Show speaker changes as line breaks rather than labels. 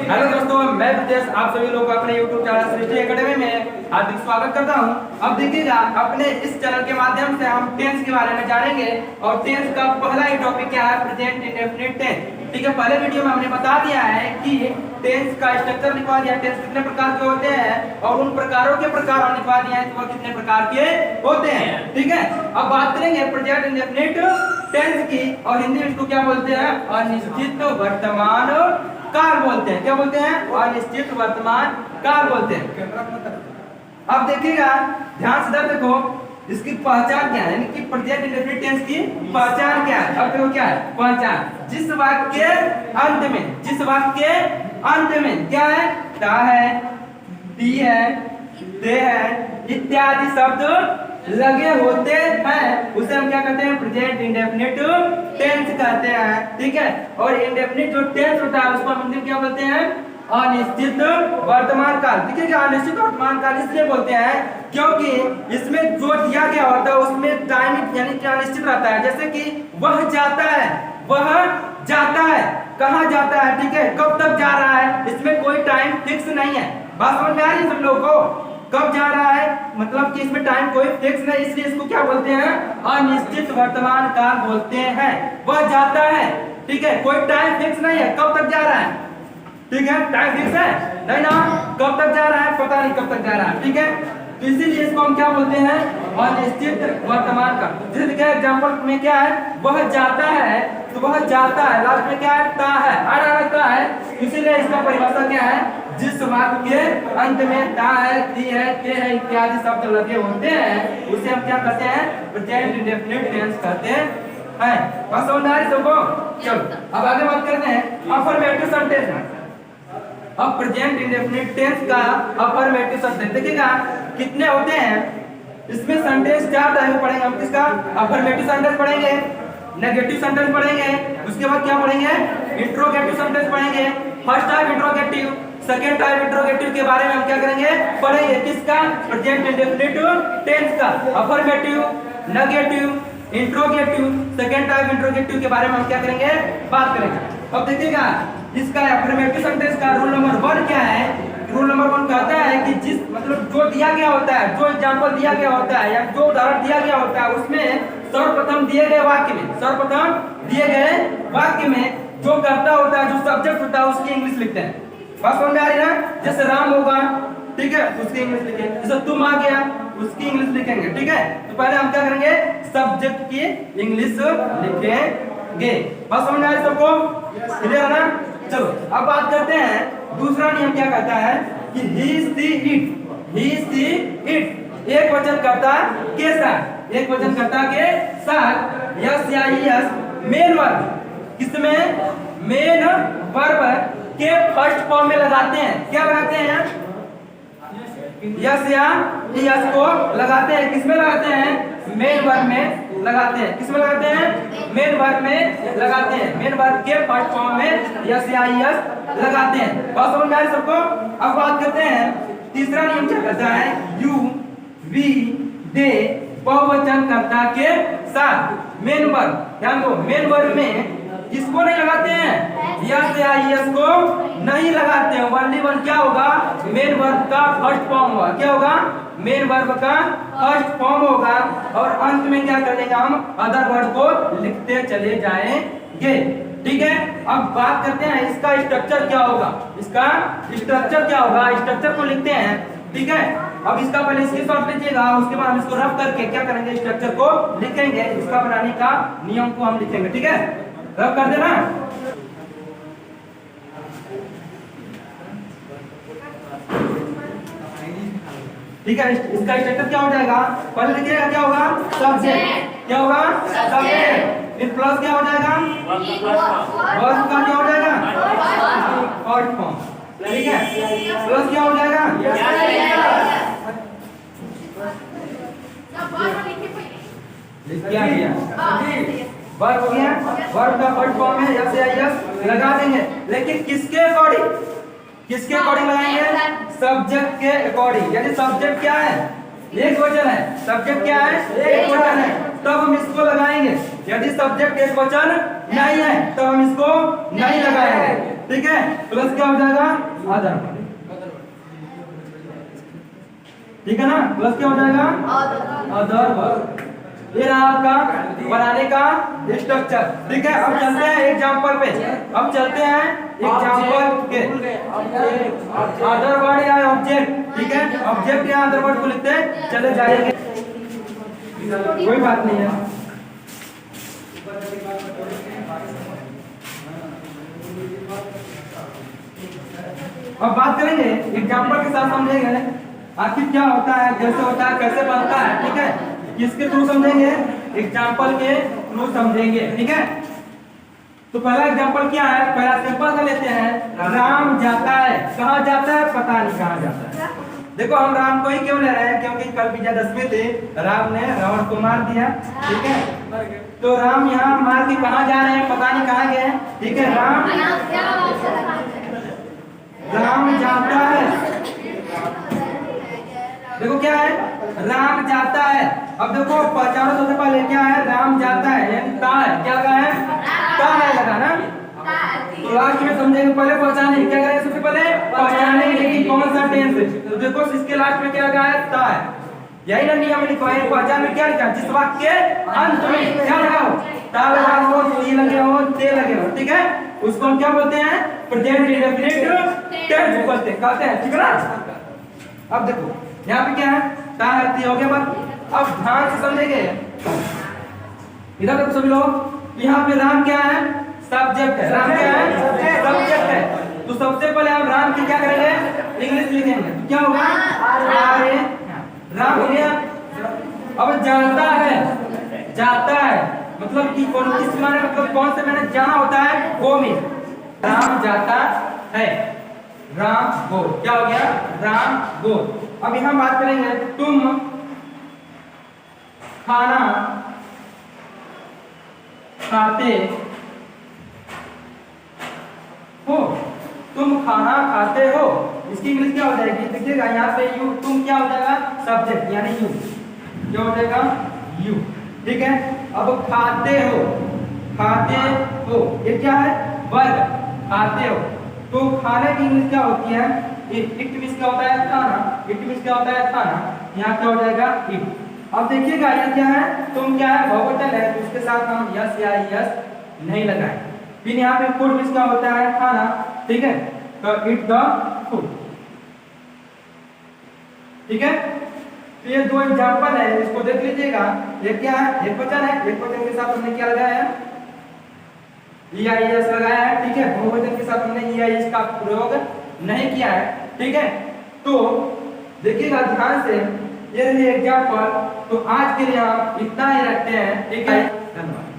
Hello दोस्तों, मैं ब्रजेश आप सभी लोग को अपने YouTube चैनल सृष्टि एकेडमी में हार्दिक स्वागत करता हूं। अब देखिएगा, अपने इस चैनल के माध्यम से हम टेंस के बारे में जानेंगे और टेंस का पहला ही टॉपिक क्या है, प्रेजेंट इंडेफिनिट टेंस। ठीक है, पहले वीडियो में हमने बता दिया है कि टेंस का स्ट्रक्चर लिखवा दिया, टेंस कितने प्रकार के होते हैं और उन प्रकारों के प्रकार हम लिखवा दिए हैं तो वह कितने प्रकार के होते हैं। ठीक है, अब बात करेंगे प्रेजेंट इंडेफिनिट टेंस की और हिंदी में इसको क्या बोलते हैं, अनिश्चित वर्तमान काल बोलते हैं। क्या बोलते हैं? अनिश्चित वर्तमान काल बोलते हैं। अब देखिएगा, ध्यान से देखो, इसकी पहचान क्या है, यानी कि प्रेजेंट इंडेफिनिट टेंस की पहचान क्या है। अब देखो क्या है पहचान, जिस वाक्य अंत में क्या है, ता है, ती है, ते है इत्यादि शब्द लगे होते हैं उसे हम क्या कहते हैं, प्रेजेंट इंडेफिनिट टेंस कहते हैं। ठीक है, और इंडेफिनिट जो टेंस होता है उसको हम हिंदी में क्या बोलते हैं, अनिश्चित वर्तमान काल। ठीक है, अनिश्चित वर्तमान काल इसलिए बोलते हैं क्योंकि इसमें जो दिया गया होता है उसमें टाइम यानी कि अनिश्चित रहता है। जैसे कि वह जाता है, कहाँ जाता है, ठीक है, कब तक जा रहा है, इसमें कोई टाइम फिक्स नहीं है। बात समझ में आ रही है सब लोगों को, कब जा रहा है मतलब कि इसमें टाइम कोई फिक्स नहीं, इसलिए इसको क्या बोलते हैं, अनिश्चित वर्तमान काल बोलते हैं। वह जाता है, ठीक है, कोई टाइम फिक्स नहीं है, कब तक जा रहा है, ठीक है, टाइम फिक्स है नहीं ना, कब तक जा रहा है पता नहीं कब तक जा रहा है। ठीक है, तो इसीलिए इसको हम क्या बोलते हैं, अनिश्चित वर्तमान काल। जैसे कि एग्जांपल में क्या है, वह जाता है, तो वह जाता है, लास्ट में क्या है, ता है, रहता है, इसीलिए इसका परिभाषा क्या है, जिस वाक्य के अंत में ता है, ती है, ते है इत्यादि शब्द लगे होते हैं उसे हम क्या कहते हैं, प्रेजेंट इंडेफिनिट टेंस कहते हैं। बस समझ आ रही सबको? चलो अब आगे बात करते हैं अफर्मेटिव सेंटेंस। अब प्रेजेंट इंडेफिनिट टेंस का अफर्मेटिव सेंटेंस देखिएगा कितने होते हैं। इसमें सेंटेंस चार टाइप पढ़ेंगे हम। किसका? अफर्मेटिव सेंटेंस पढ़ेंगे, नेगेटिव सेंटेंस पढ़ेंगे, उसके बाद क्या पढ़ेंगे, इंट्रोगेटिव सेंटेंस पढ़ेंगे। First type interrogative, second type interrogative के बारे में हम क्या करेंगे, पढ़ेंगे। किसका? प्रेजेंट इंडेफिनिट टेंस का affirmative, negative, interrogative, second type interrogative के बारे में हम क्या करेंगे, बात करेंगे। अब देखिएगा, इसका अफर्मेटिव सेंटेंस का रूल नंबर 1 क्या है। रूल नंबर 1 कहता है कि जिस मतलब जो दिया गया होता है, जो एग्जांपल दिया गया होता है या जो उदाहरण दिया गया होता है उसमें सर्वप्रथम दिए गए वाक्य में जो कर्ता होता है, जो सब्जेक्ट होता है उसकी इंग्लिश लिखते हैं। बात समझ में आ रही है ना? जैसे राम होगा, ठीक है, उसकी इंग्लिश लिखेंगे। जैसे तुम आ गया, उसकी इंग्लिश लिखेंगे। ठीक है, तो पहले हम क्या करेंगे, सब्जेक्ट की इंग्लिश लिखेंगे। बात समझ में आ रही सबको? क्लियर है ना? चलो अब बात करते हैं दूसरा नियम क्या कहता है कि ही सी इट एक वचन कर्ता के साथ, एक वचन कर्ता के साथ यस या यस मेन वर्ब, किसमें, मेन वर्ब के फर्स्ट फॉर्म में लगाते हैं। क्या लगाते हैं, यस या यस को लगाते हैं। किसमें लगाते हैं, मेन वर्ब में लगाते हैं। किसमें लगाते हैं, मेन वर्ब में लगाते हैं। मेन वर्ब के फर्स्ट फॉर्म में यस या यस लगाते हैं। बात समझ में आ रही सबको? अब बात करते हैं तीसरा नियम क्या कहता है, यू वी दे बहुवचन कर्ता के साथ मेन वर्ब। ध्यान दो, मेन वर्ब में किसको नहीं लगाते हैं, यस या यस को नहीं लगाते हैं। ओनली वन क्या होगा, मेन वर्ब का फर्स्ट फॉर्म होगा। क्या होगा, मेन वर्ब का फर्स्ट फॉर्म होगा और अंत में क्या करेंगे, हम अदर वर्ड को लिखते चले जाएंगे। ठीक है, अब बात करते हैं इसका स्ट्रक्चर क्या होगा। इसका स्ट्रक्चर क्या होगा, स्ट्रक्चर को लिखते हैं। ठीक है, अब इसका पहले स्क्रीनशॉट लीजिएगा, उसके बाद हम इसको रफ करके क्या करेंगे, स्ट्रक्चर को लिखेंगे। इसका बनाने का नियम को हम लिखेंगे। ठीक है, रफ कर देना। ठीक है, इसका स्ट्रक्चर क्या हो जाएगा, पहले लिखिएगा क्या होगा, सब्जेक्ट। क्या होगा, सब्जेक्ट। फिर प्लस क्या हो जाएगा, वर्ब का क्या हो जाएगा, फर्स्ट फॉर्म। ठीक है, प्लस क्या हो जाएगा, क्या किया, वर्ब हो गया, वर्ब का फर्स्ट फॉर्म है यस या यस लगा देंगे। लेकिन किसके अकॉर्डिंग लगाएंगे, सब्जेक्ट के अकॉर्डिंग। यानी सब्जेक्ट क्या है, एक वचन है, सब्जेक्ट क्या है, एक वचन है, तब हम इसको लगाएंगे। यदि सब्जेक्ट एक वचन नहीं है तो हम इसको नहीं लगाएंगे। ठीक है, प्लस क्या हो जाएगा अदर वर्ड, ठीक है ना, प्लस क्या हो जाएगा अदर वर्ड। ये रहा आपका बनाने का स्ट्रक्चर। ठीक है, अब चलते हैं एग्जांपल पे, अब चलते हैं एग्जांपल के अदर वर्ड या ऑब्जेक्ट। ठीक है, ऑब्जेक्ट या अदर वर्ड को लिखते चले जाएंगे, कोई बात नहीं है। अब बात करेंगे एग्जांपल के साथ, समझेंगे आखिर क्या होता है, कैसे होता है, कैसे बनता है। ठीक है, किसके थ्रू समझेंगे, एग्जांपल के थ्रू समझेंगे। ठीक है, तो पहला एग्जांपल क्या है, पहला सिंपल सा लेते हैं। राम जाता है, कहाँ जाता है, पता नहीं कहाँ जाता है। देखो हम राम को ही क्यों ले रहे हैं, क्योंकि कल विजयदशमी थे, राम ने रावण को मार दिया। ठीक है, तो राम यहाँ मार के कहाँ जा रहे हैं, पता नहीं कहाँ गए। ठीक है, राम जाता है, देखो क्या है, राम जाता है। अब देखो पहचानो सबसे पहले क्या है, राम जाता है, ता है, क्या लगा है, ता है लगा ना। तो लास्ट में समझेंगे, पहले पहचाने क्या करेंगे, सबसे पहले पहचानेंगे कि कौन सा टेंस है। तो देखो इसके लास्ट में क्या लगा है, ता है, यही ना नियम लिखा है। पहचान में क्या लिखा है, जिस वाक्य के अंत में क्या लगा हो, ता लगा हो, ती लगे हो, ते लगे हो। ठीक है, उसको हम क्या बोलते हैं, प्रेजेंट इंडेफिनिट टेंस बोलते हैं, कहते हैं। ठीक है ना। अब देखो यहाँ पे क्या है, ता है, ती हो गया बात। अब ध्यान से समझेंगे इधर देखो सभी लोग, यहाँ पे राम क्या है, सब्जेक्ट है, राम क्या है, सब्जेक्ट है। तो सबसे पहले हम राम की क्या करेंगे, इंग्लिश लिखेंगे, तो क्या होगा, आरे, राम हो गया। अब जाता है, जाता है मतलब कि कौन, किस माने, मतलब कौन से मैंने जाना होता है वो में, राम जाता है, राम गो, क्या हो गया, राम गो। अब यहाँ बात करेंगे, तुम खाना खाते हो, तुम खाना खाते हो, इसकी इंग्लिश क्या हो जाएगी, देखिएगा यहाँ पे यू, तुम क्या हो जाएगा, सब्जेक्ट यानी यू, क्या हो जाएगा, यू। ठीक है, अब खाते हो, खाते हो ये क्या है, वर्ग, खाते हो। तो खाने की इंग्लिश क्या होती है, इट मींस क्या होता है, खाना, इट मींस क्या होता है, खाना, यहाँ क्या हो जाएगा, इट। अब देखिएगा ये क्या है, तुम क्या है, बहुवचन है, तो उसके साथ हम यस या यस नहीं लगाए। फिर यहाँ पे फूड मींस क्या होता है, खाना। ठीक है, तो इट द फूड। ठीक है, तो ये दो एग्जांपल है, इसको देख लीजिएगा। ये क्या है, एक वचन है, एक वचन के साथ हमने क्या लगाया है, EIS लगाया है। ठीक है, बहुवचन के साथ हमने EIS का प्रयोग नहीं किया है। ठीक है, तो देखिएगा ध्यान से, ये रही एग्जांपल। तो आज के लिए हम इतना ही रखते हैं। ठीक है, धन्यवाद।